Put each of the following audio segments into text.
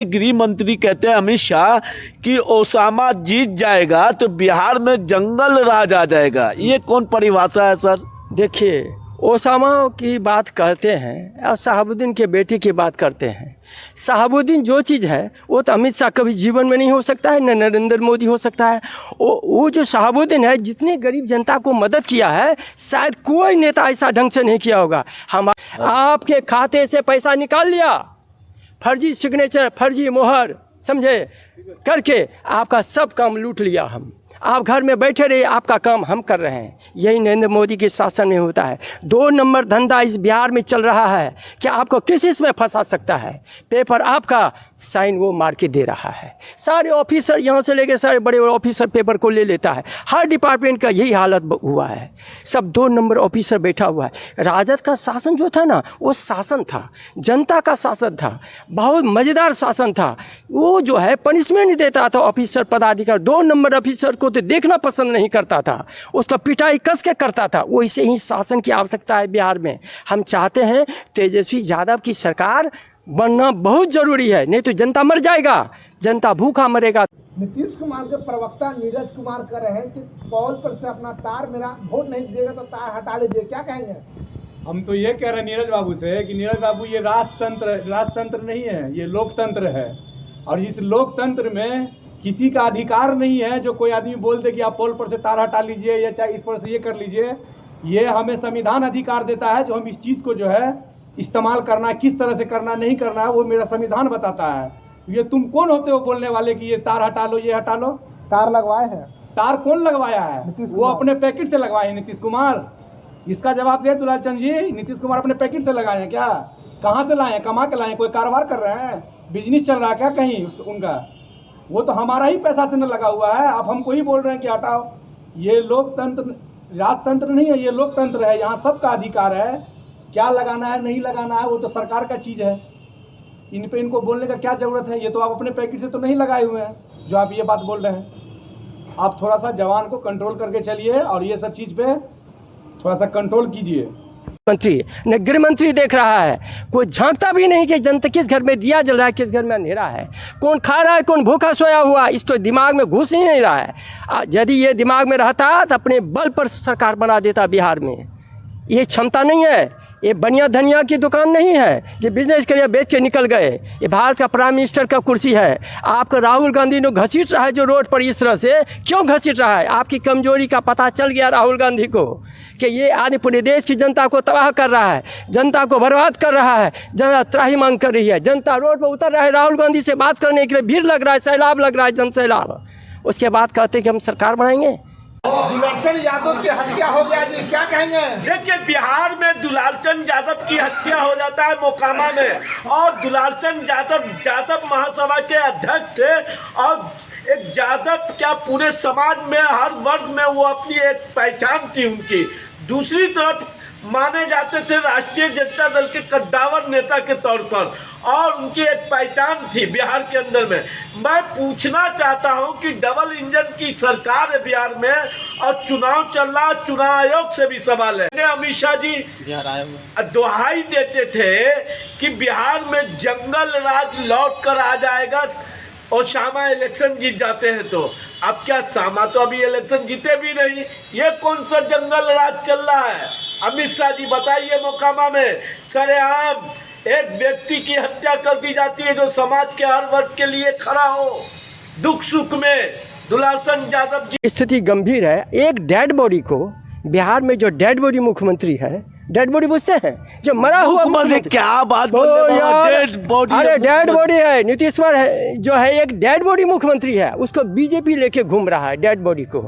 गृह मंत्री कहते हैं अमित शाह कि ओसामा जीत जाएगा तो बिहार में जंगल राज आ जाएगा। ये कौन परिभाषा है सर? देखिए, ओसामा की बात कहते हैं और शहाबुद्दीन के बेटे की बात करते हैं। शहाबुद्दीन जो चीज़ है वो तो अमित शाह कभी जीवन में नहीं हो सकता है, न नरेंद्र मोदी हो सकता है। वो जो शहाबुद्दीन है, जितने गरीब जनता को मदद किया है, शायद कोई नेता ऐसा ढंग से नहीं किया होगा। हम आपके खाते से पैसा निकाल लिया, फर्जी सिग्नेचर, फर्जी मोहर समझे करके आपका सब काम लूट लिया। हम आप घर में बैठे रहिए, आपका काम हम कर रहे हैं। यही नरेंद्र मोदी के शासन में होता है। 2 नंबर धंधा इस बिहार में चल रहा है कि आपको किस इसमें फंसा सकता है। पेपर आपका, साइन वो मार के दे रहा है। सारे ऑफिसर यहाँ से लेके सारे बड़े बड़े ऑफिसर पेपर को ले लेता है। हर डिपार्टमेंट का यही हालत हुआ है। सब 2 नंबर ऑफिसर बैठा हुआ है। राजद का शासन जो था ना, वो शासन था, जनता का शासन था, बहुत मज़ेदार शासन था। वो जो है पनिशमेंट देता था ऑफिसर पदाधिकारी। 2 नंबर ऑफिसर को तो देखना पसंद नहीं करता था, उसका पिटाई कस के करता था। वैसे ही शासन की आवश्यकता है बिहार में। हम चाहते हैं तेजस्वी यादव की सरकार बनना बहुत ज़रूरी है, नहीं तो जनता मर जाएगा, जनता भूखा मरेगा। नीतीश कुमार के प्रवक्ता नीरज कुमार कह रहे हैं कि पोल पर से अपना तार, मेरा वोट नहीं देगा तो तार हटा लीजिए, क्या कहेंगे? हम तो ये कह रहे हैं नीरज बाबू से कि नीरज बाबू, ये राजतंत्र नहीं है, ये लोकतंत्र है। और इस लोकतंत्र में किसी का अधिकार नहीं है जो कोई आदमी बोल दे कि आप पोल पर से तार हटा लीजिए या चाहे इस पर से ये कर लीजिए। ये हमें संविधान अधिकार देता है, जो हम इस चीज़ को जो है इस्तेमाल करना है, किस तरह से करना नहीं करना है, वो मेरा संविधान बताता है। ये तुम कौन होते हो बोलने वाले कि ये तार हटा लो, ये हटा लो? तार लगवाए हैं? तार कौन लगवाया है? वो अपने पैकेट से लगवाए हैं नीतीश कुमार। इसका जवाब दे दुलाल चंद जी। नीतीश कुमार अपने पैकेट से लगाए हैं क्या? कहाँ से लाए हैं? कमा के लाए हैं? कोई कारोबार कर रहे हैं? बिजनेस चल रहा है क्या कहीं उनका? वो तो हमारा ही पैसा से न लगा हुआ है। आप हमको ही बोल रहे हैं कि हटाओ। ये लोकतंत्र, राजतंत्र नहीं है, ये लोकतंत्र है। यहाँ सबका अधिकार है। क्या लगाना है नहीं लगाना है वो तो सरकार का चीज़ है। इन पे इनको बोलने का क्या ज़रूरत है? ये तो आप अपने पैकेट से तो नहीं लगाए हुए हैं जो आप ये बात बोल रहे हैं। आप थोड़ा सा जवान को कंट्रोल करके चलिए और ये सब चीज़ पे थोड़ा सा कंट्रोल कीजिए। मंत्री न गृह मंत्री देख रहा है, कोई झांकता भी नहीं कि जनता किस घर में दिया जल रहा है, किस घर में अंधेरा है, कौन खा रहा है, कौन भूखा सोया हुआ, इसको दिमाग में घुस ही नहीं रहा है। यदि ये दिमाग में रहता तो अपने बल पर सरकार बना देता बिहार में। ये क्षमता नहीं है। ये बनिया धनिया की दुकान नहीं है जो बिजनेस करिए बेच के निकल गए। ये भारत का प्राइम मिनिस्टर का कुर्सी है। आपका राहुल गांधी ने घसीट रहा है जो रोड पर इस तरह से, क्यों घसीट रहा है? आपकी कमजोरी का पता चल गया राहुल गांधी को कि ये आदमी पूरे देश की जनता को तबाह कर रहा है, जनता को बर्बाद कर रहा है, जनता त्राही मांग कर रही है, जनता रोड पर उतर रहा है राहुल गांधी से बात करने के लिए। भीड़ लग रहा है, सैलाब लग रहा है, जन सैलाब। उसके बाद कहते हैं कि हम सरकार बनाएंगे। दुलालचंद यादव की हत्या हो गया जी, क्या कहेंगे? देखिए, बिहार में दुलालचंद यादव की हत्या हो जाता है मोकामा में, और दुलालचंद यादव महासभा के अध्यक्ष थे। और एक यादव क्या पूरे समाज में हर वर्ग में वो अपनी एक पहचान थी उनकी। दूसरी तरफ माने जाते थे राष्ट्रीय जनता दल के कद्दावर नेता के तौर पर, और उनकी एक पहचान थी बिहार के अंदर में। मैं पूछना चाहता हूं कि डबल इंजन की सरकार है बिहार में और चुनाव चल रहा, चुनाव आयोग से भी सवाल है। अमित शाह जी दुहाई देते थे कि बिहार में जंगल राज लौट कर आ जाएगा और शामा इलेक्शन जीत जाते हैं। तो अब क्या, शामा तो अभी इलेक्शन जीते भी नहीं, ये कौन सा जंगल राज चल रहा है? अमित शाह जी बताइए, मोकामा में सरेआम एक व्यक्ति की हत्या कर दी जाती है जो समाज के हर वर्ग के लिए खड़ा हो, दुख सुख में। दुलालचंद यादव जी, स्थिति गंभीर है। एक डेड बॉडी को, बिहार में जो डेड बॉडी मुख्यमंत्री है, डेड बॉडी बुझते हैं जो मरा हुआ मुख्यमंत्री, क्या बात बोल रहे हो यार? डेड बॉडी, अरे डेड बॉडी है। नीतीश कुमार है जो है एक डेड बॉडी मुख्यमंत्री है, उसको बीजेपी लेके घूम रहा है डेड बॉडी को,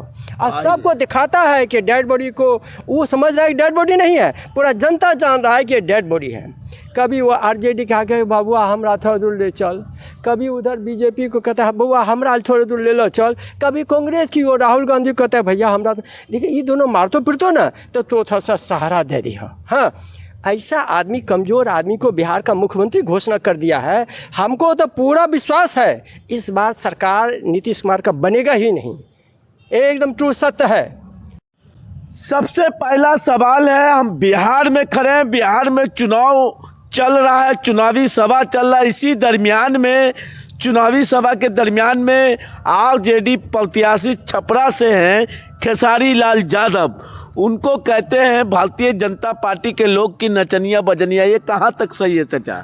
और सबको दिखाता है कि डेड बॉडी को, वो समझ रहा है कि डेड बॉडी नहीं है, पूरा जनता जान रहा है कि डेड बॉडी है। कभी वो आरजेडी के आगे बाबुआ हमरा थोड़ा दूर ले चल, कभी उधर बीजेपी को कहता है बउआ हमरा थोड़े दूर ले लो चल, कभी कांग्रेस की वो राहुल गांधी को कहता है भैया हमरा। देखिए, ये दोनों मारतो फिरतो ना तो थोड़ा सा सहारा दे दिया। हाँ, ऐसा आदमी, कमज़ोर आदमी को बिहार का मुख्यमंत्री घोषणा कर दिया है। हमको तो पूरा विश्वास है इस बार सरकार नीतीश कुमार का बनेगा ही नहीं। एकदम ट्रू सत्य है। सबसे पहला सवाल है, हम बिहार में खड़े हैं, बिहार में चुनाव चल रहा है, चुनावी सभा चल रहा है। इसी दरमियान में चुनावी सभा के दरमियान में आरजेडी प्रत्याशी छपरा से हैं खेसारी लाल यादव। उनको कहते हैं भारतीय जनता पार्टी के लोग की नचनिया बजनिया। ये कहाँ तक सही है चाचा?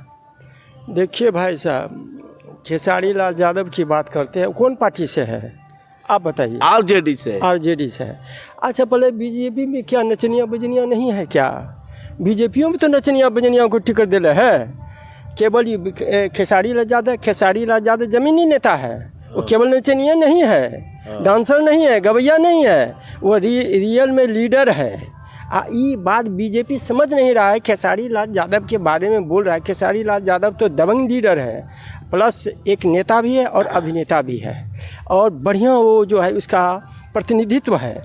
देखिए भाई साहब, खेसारी लाल यादव की बात करते हैं, कौन पार्टी से है आप बताइए? आरजेडी से। आरजेडी से है। अच्छा, पहले बीजेपी में क्या नचनिया बजनिया नहीं है क्या? बीजेपी में तो नचनिया बजनिया को टिकट दिले है। केवल खेसारी लाल यादव जमीनी नेता है, वो केवल नचनिया नहीं है, डांसर नहीं है, गवैया नहीं है, वो रियल में लीडर है। ये बात बीजेपी समझ नहीं रहा है। खेसारी लाल यादव के बारे में बोल रहा है। खेसारी लाल यादव तो दबंग लीडर है, प्लस एक नेता भी है और अभिनेता भी है, और बढ़िया वो जो है उसका प्रतिनिधित्व है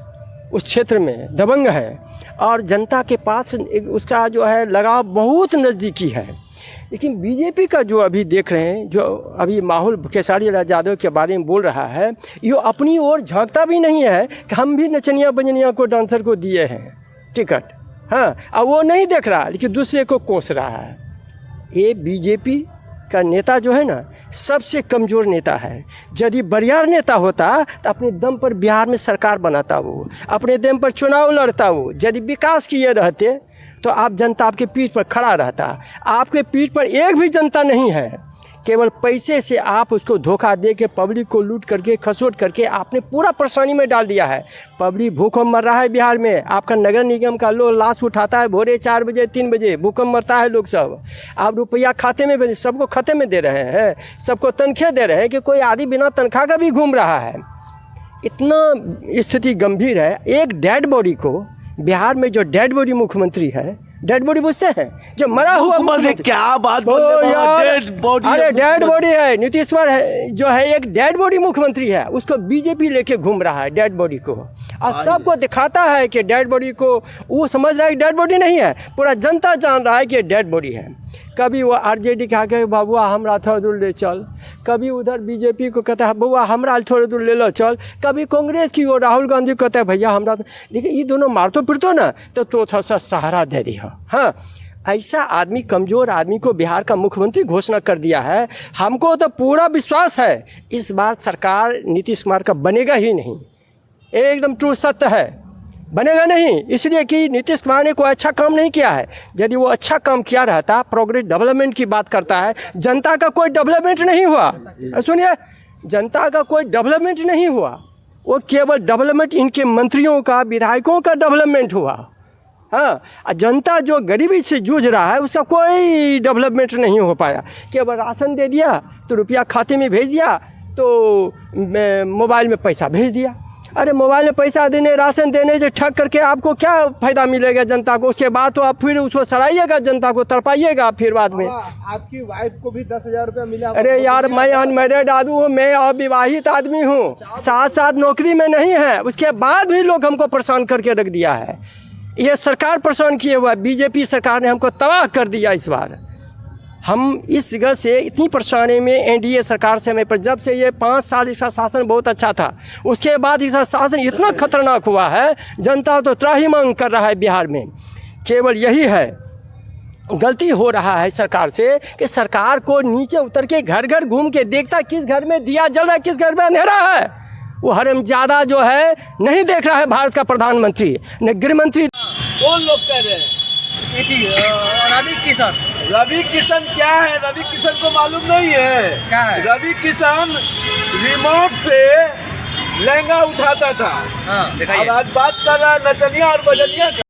उस क्षेत्र में, दबंग है, और जनता के पास उसका जो है लगाव बहुत नज़दीकी है। लेकिन बीजेपी का जो अभी देख रहे हैं, जो अभी माहौल खेसारी लाल यादव के बारे में बोल रहा है, ये अपनी ओर झांकता भी नहीं है कि हम भी नचनिया बजनिया को, डांसर को दिए हैं टिकट। हाँ, अब वो नहीं देख रहा, लेकिन दूसरे को कोस रहा है। ये बीजेपी का नेता जो है ना, सबसे कमज़ोर नेता है। यदि बरियार नेता होता तो अपने दम पर बिहार में सरकार बनाता, वो अपने दम पर चुनाव लड़ता, वो यदि विकास किए रहते तो आप जनता आपके पीठ पर खड़ा रहता। आपके पीठ पर एक भी जनता नहीं है। केवल पैसे से आप उसको धोखा दे के पब्लिक को लूट करके, खसोट करके आपने पूरा परेशानी में डाल दिया है। पब्लिक भूखम मर रहा है बिहार में। आपका नगर निगम का लोग लाश उठाता है भोरे 4 बजे 3 बजे, भूखम मरता है लोग सब। आप रुपया खाते में भेज, सबको खाते में दे रहे हैं, सबको तनख्वाह दे रहे हैं कि कोई आदमी बिना तनख्वाह का भी घूम रहा है। इतना स्थिति गंभीर है। एक डेड बॉडी को, बिहार में जो डेड बॉडी मुख्यमंत्री है, डेड बॉडी बुझते हैं, जो मरा हुआ मुख्यमंत्री, क्या बात बोल रहे हो यार? Dead body? अरे डेड बॉडी है, नीतीश कुमार है जो है, एक डेड बॉडी मुख्यमंत्री है, उसको बीजेपी लेके घूम रहा है डेड बॉडी को, और सबको दिखाता है कि डेड बॉडी को, वो समझ रहा है कि डेड बॉडी नहीं है, पूरा जनता जान रहा है कि डेड बॉडी है। कभी वो आरजेडी कहा के बाबुआ हमरा थोड़ा दूर ले चल, कभी उधर बीजेपी को कहता है बउआ हमरा थोड़ा दूर ले लो चल, कभी कांग्रेस की वो राहुल गांधी कहता है भैया हमरा। देखिए ये दोनों मारतो फिरतो ना, तो थोड़ा सा सहारा दे दिया। हाँ, ऐसा आदमी, कमज़ोर आदमी को बिहार का मुख्यमंत्री घोषणा कर दिया है। हमको तो पूरा विश्वास है इस बार सरकार नीतीश कुमार का बनेगा ही नहीं। एकदम ट्रू सत्य है, बनेगा नहीं, इसलिए कि नीतीश कुमार ने कोई अच्छा काम नहीं किया है। यदि वो अच्छा काम किया रहता, प्रोग्रेस डेवलपमेंट की बात करता है, जनता का कोई डेवलपमेंट नहीं हुआ। सुनिए, जनता का कोई डेवलपमेंट नहीं हुआ, वो केवल डेवलपमेंट इनके मंत्रियों का, विधायकों का डेवलपमेंट हुआ। हाँ, जनता जो गरीबी से जूझ रहा है उसका कोई डेवलपमेंट नहीं हो पाया। केवल राशन दे दिया तो रुपया खाते में भेज दिया, तो मोबाइल में पैसा भेज दिया। अरे मोबाइल में पैसा देने, राशन देने से ठग करके आपको क्या फ़ायदा मिलेगा जनता को? उसके बाद तो आप फिर उसको सड़ाइएगा, जनता को तड़पाइएगा फिर बाद में। आपकी वाइफ को भी 10,000 रुपया मिला। अरे यार, मैं अनमैरिड आदमी हूँ, मैं अविवाहित आदमी हूँ, साथ नौकरी में नहीं है, उसके बाद भी लोग हमको परेशान करके रख दिया है। ये सरकार परेशान किए हुआ है, बीजेपी सरकार ने हमको तबाह कर दिया इस बार। हम इस जगह से इतनी परेशानी में एनडीए सरकार से हमें पर, जब से ये 5 साल इसका शासन बहुत अच्छा था, उसके बाद इसका शासन इतना खतरनाक हुआ है, जनता तो त्राही मांग कर रहा है बिहार में। केवल यही है, गलती हो रहा है सरकार से कि सरकार को नीचे उतर के घर घर घूम के देखता किस घर में दिया जल रहा है, किस घर में अंधेरा है। वो हरमजादा जो है नहीं देख रहा है भारत का प्रधानमंत्री, न गृह मंत्री। कौन लोग कह रहे हैं? रवि किशन। रवि किशन क्या है? रवि किशन को मालूम नहीं है क्या है? रवि किशन रिमोट से लहंगा उठाता था। हाँ, दिखाइए। अब आज बात कर रहा है नचनिया और बजनिया का।